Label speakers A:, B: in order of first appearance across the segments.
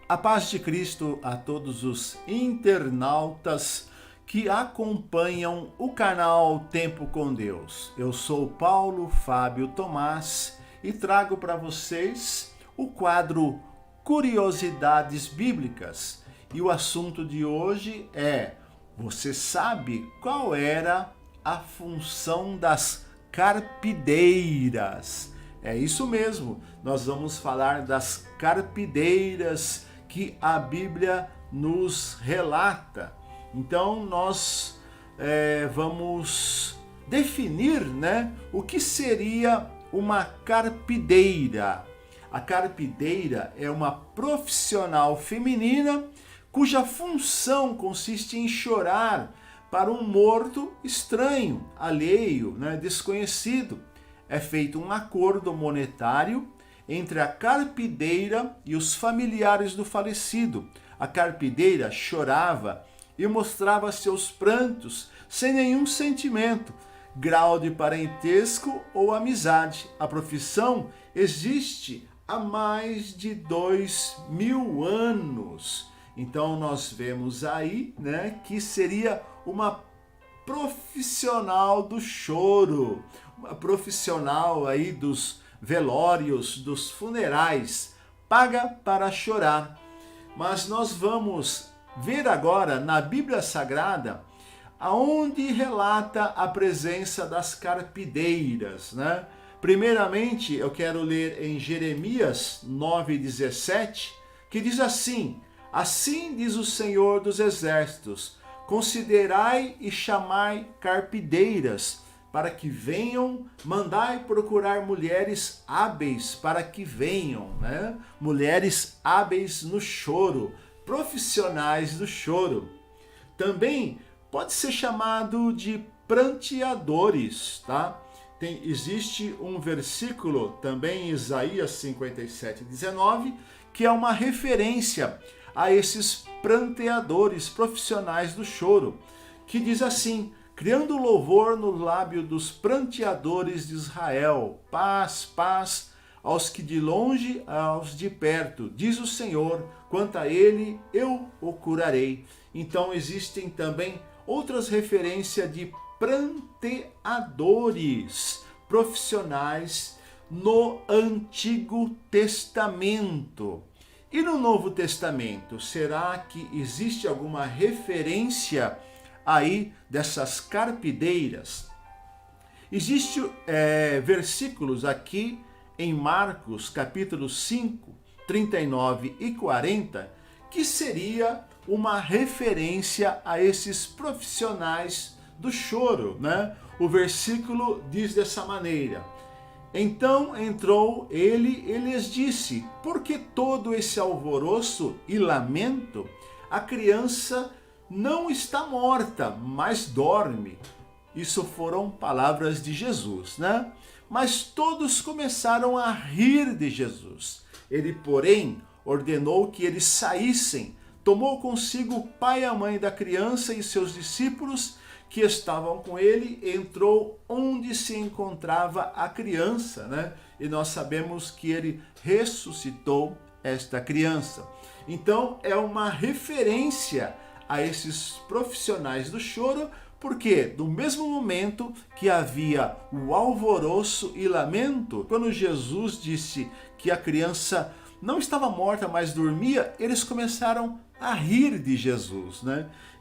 A: A paz de Cristo a todos os internautas que acompanham o canal Tempo com Deus. Eu sou Paulo Fábio Tomás e trago para vocês o quadro Curiosidades Bíblicas. E o assunto de hoje é: você sabe qual era a função das carpideiras? É isso mesmo, nós vamos falar das carpideiras que a Bíblia nos relata. Então nós vamos definir, o que seria uma carpideira. A carpideira é uma profissional feminina cuja função consiste em chorar para um morto estranho, alheio, desconhecido. É feito um acordo monetário entre a carpideira e os familiares do falecido. A carpideira chorava e mostrava seus prantos sem nenhum sentimento, grau de parentesco ou amizade. A profissão existe há mais de 2000 anos. Então nós vemos aí, que seria uma profissional do choro, uma profissional aí dos velórios, dos funerais, paga para chorar. Mas nós vamos ver agora na Bíblia Sagrada aonde relata a presença das carpideiras, Primeiramente, eu quero ler em Jeremias 9:17, que diz assim: Assim diz o Senhor dos Exércitos, considerai e chamai carpideiras, para que venham, mandai procurar mulheres hábeis para que venham, mulheres hábeis no choro, profissionais do choro. Também pode ser chamado de pranteadores, Existe um versículo também em Isaías 57:19, que é uma referência a esses pranteadores profissionais do choro, que diz assim: criando louvor no lábio dos pranteadores de Israel, paz, paz aos que de longe, aos de perto, diz o Senhor, quanto a ele eu o curarei. Então existem também outras referências de pranteadores profissionais no Antigo Testamento. E no Novo Testamento, será que existe alguma referência aí dessas carpideiras? Existem versículos aqui em Marcos capítulo 5, 39 e 40, que seria uma referência a esses profissionais do choro, O versículo diz dessa maneira: Então entrou ele e lhes disse: Por que todo esse alvoroço e lamento? A criança não está morta, mas dorme. Isso foram palavras de Jesus, Mas todos começaram a rir de Jesus. Ele, porém, ordenou que eles saíssem, tomou consigo o pai e a mãe da criança e seus discípulos que estavam com ele, entrou onde se encontrava a criança, E nós sabemos que ele ressuscitou esta criança. Então é uma referência a esses profissionais do choro, porque no mesmo momento que havia o alvoroço e lamento, quando Jesus disse que a criança não estava morta, mas dormia, eles começaram a rir de Jesus,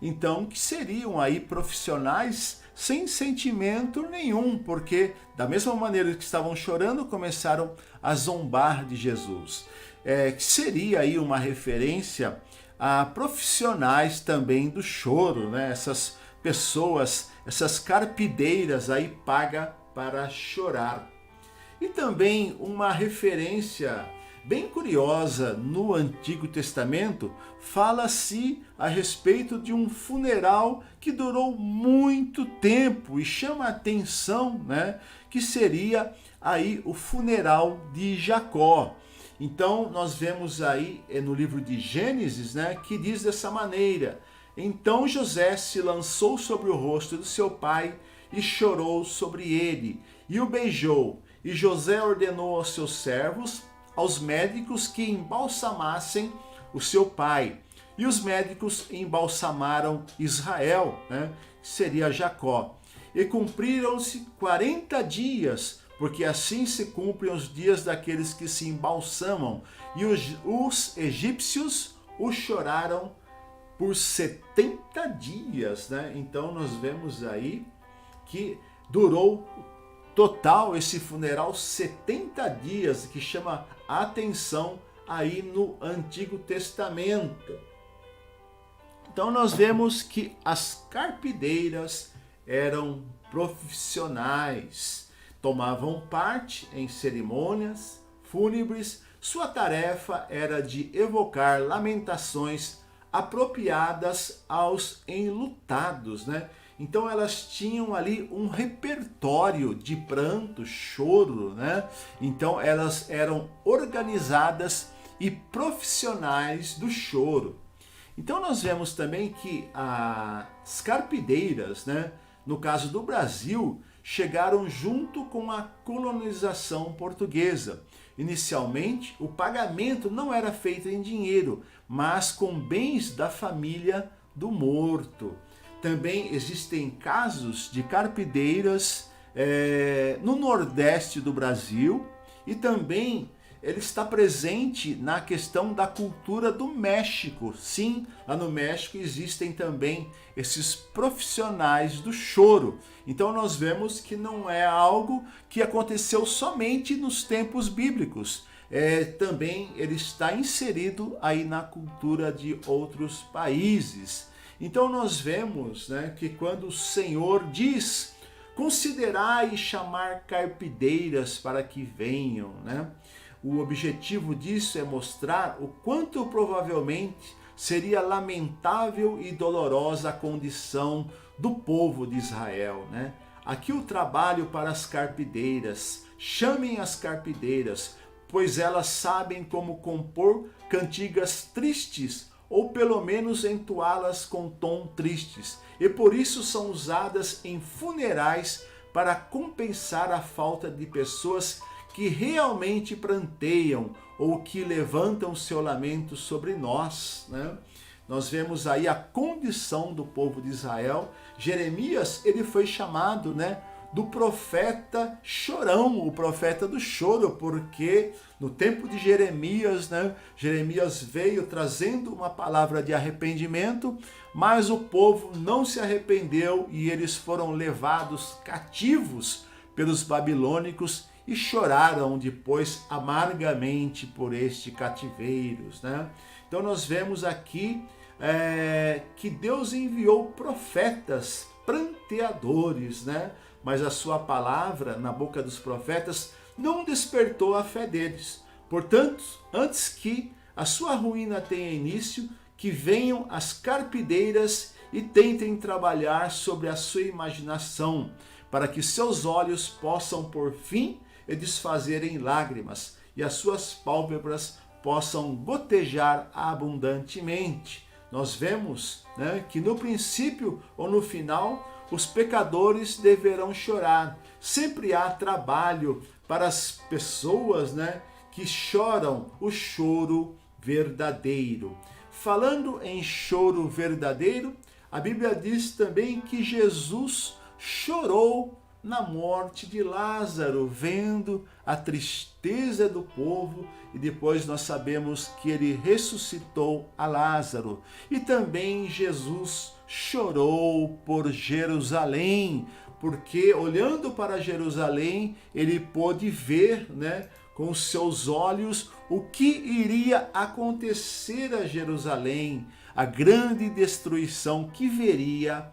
A: Então, que seriam aí profissionais sem sentimento nenhum, porque da mesma maneira que estavam chorando, começaram a zombar de Jesus. Que seria aí uma referência a profissionais também do choro, Essas pessoas, essas carpideiras aí paga para chorar. E também uma referência bem curiosa no Antigo Testamento, fala-se a respeito de um funeral que durou muito tempo e chama a atenção, que seria aí o funeral de Jacó. Então nós vemos aí no livro de Gênesis, que diz dessa maneira: Então José se lançou sobre o rosto do seu pai e chorou sobre ele, e o beijou. E José ordenou aos seus servos, aos médicos, que embalsamassem o seu pai. E os médicos embalsamaram Israel, né? Seria Jacó. E cumpriram-se 40 dias, porque assim se cumprem os dias daqueles que se embalsamam. E os egípcios o choraram por 70 dias, né? Então nós vemos aí que durou total esse funeral 70 dias, que chama a atenção aí no Antigo Testamento. Então nós vemos que as carpideiras eram profissionais, tomavam parte em cerimônias fúnebres. Sua tarefa era de evocar lamentações apropriadas aos enlutados, né? Então elas tinham ali um repertório de pranto, choro, né? Então elas eram organizadas e profissionais do choro. Então nós vemos também que as carpideiras, né, no caso do Brasil, chegaram junto com a colonização portuguesa. Inicialmente, o pagamento não era feito em dinheiro, mas com bens da família do morto. Também existem casos de carpideiras no Nordeste do Brasil, e também ele está presente na questão da cultura do México. Sim, lá no México existem também esses profissionais do choro. Então nós vemos que não é algo que aconteceu somente nos tempos bíblicos. Também ele está inserido aí na cultura de outros países. Então nós vemos, né, que quando o Senhor diz: considerai e chamar carpideiras para que venham, né? O objetivo disso é mostrar o quanto provavelmente seria lamentável e dolorosa a condição do povo de Israel, né? Aqui o trabalho para as carpideiras. Chamem as carpideiras, pois elas sabem como compor cantigas tristes, ou pelo menos entoá-las com tom tristes, e por isso são usadas em funerais para compensar a falta de pessoas que realmente pranteiam ou que levantam seu lamento sobre nós, né? Nós vemos aí a condição do povo de Israel. Jeremias, ele foi chamado, né, do profeta chorão, o profeta do choro, porque no tempo de Jeremias, né, Jeremias veio trazendo uma palavra de arrependimento, mas o povo não se arrependeu e eles foram levados cativos pelos babilônicos e choraram depois amargamente por este cativeiro, né? Então nós vemos aqui que Deus enviou profetas pranteadores, né? Mas a sua palavra na boca dos profetas não despertou a fé deles. Portanto, antes que a sua ruína tenha início, que venham as carpideiras e tentem trabalhar sobre a sua imaginação, para que seus olhos possam por fim e desfazer em lágrimas, e as suas pálpebras possam gotejar abundantemente. Nós vemos, né, que no princípio ou no final, os pecadores deverão chorar. Sempre há trabalho para as pessoas, né, que choram o choro verdadeiro. Falando em choro verdadeiro, a Bíblia diz também que Jesus chorou na morte de Lázaro, vendo a tristeza do povo, e depois nós sabemos que ele ressuscitou a Lázaro. E também Jesus chorou por Jerusalém, porque olhando para Jerusalém, ele pôde ver, né, com seus olhos o que iria acontecer a Jerusalém, a grande destruição que veria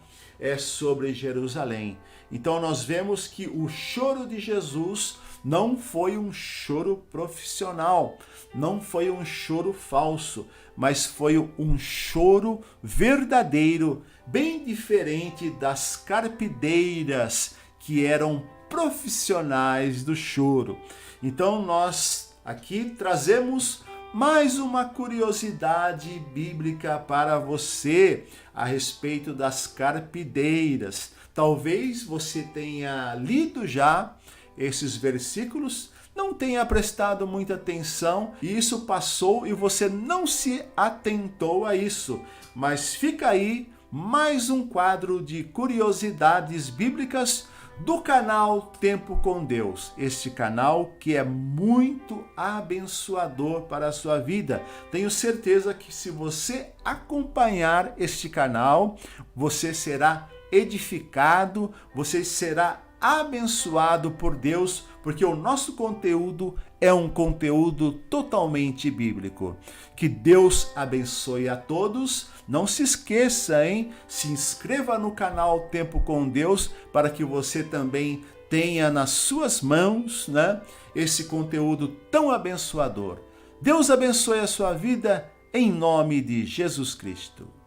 A: sobre Jerusalém. Então nós vemos que o choro de Jesus não foi um choro profissional, não foi um choro falso, mas foi um choro verdadeiro, bem diferente das carpideiras que eram profissionais do choro. Então nós aqui trazemos mais uma curiosidade bíblica para você a respeito das carpideiras. Talvez você tenha lido já esses versículos, não tenha prestado muita atenção e isso passou e você não se atentou a isso. Mas fica aí mais um quadro de curiosidades bíblicas do canal Tempo com Deus. Este canal que é muito abençoador para a sua vida. Tenho certeza que se você acompanhar este canal, você será edificado, você será abençoado por Deus, porque o nosso conteúdo é um conteúdo totalmente bíblico. Que Deus abençoe a todos. Não se esqueça, hein? Se inscreva no canal Tempo com Deus para que você também tenha nas suas mãos, né, esse conteúdo tão abençoador. Deus abençoe a sua vida em nome de Jesus Cristo.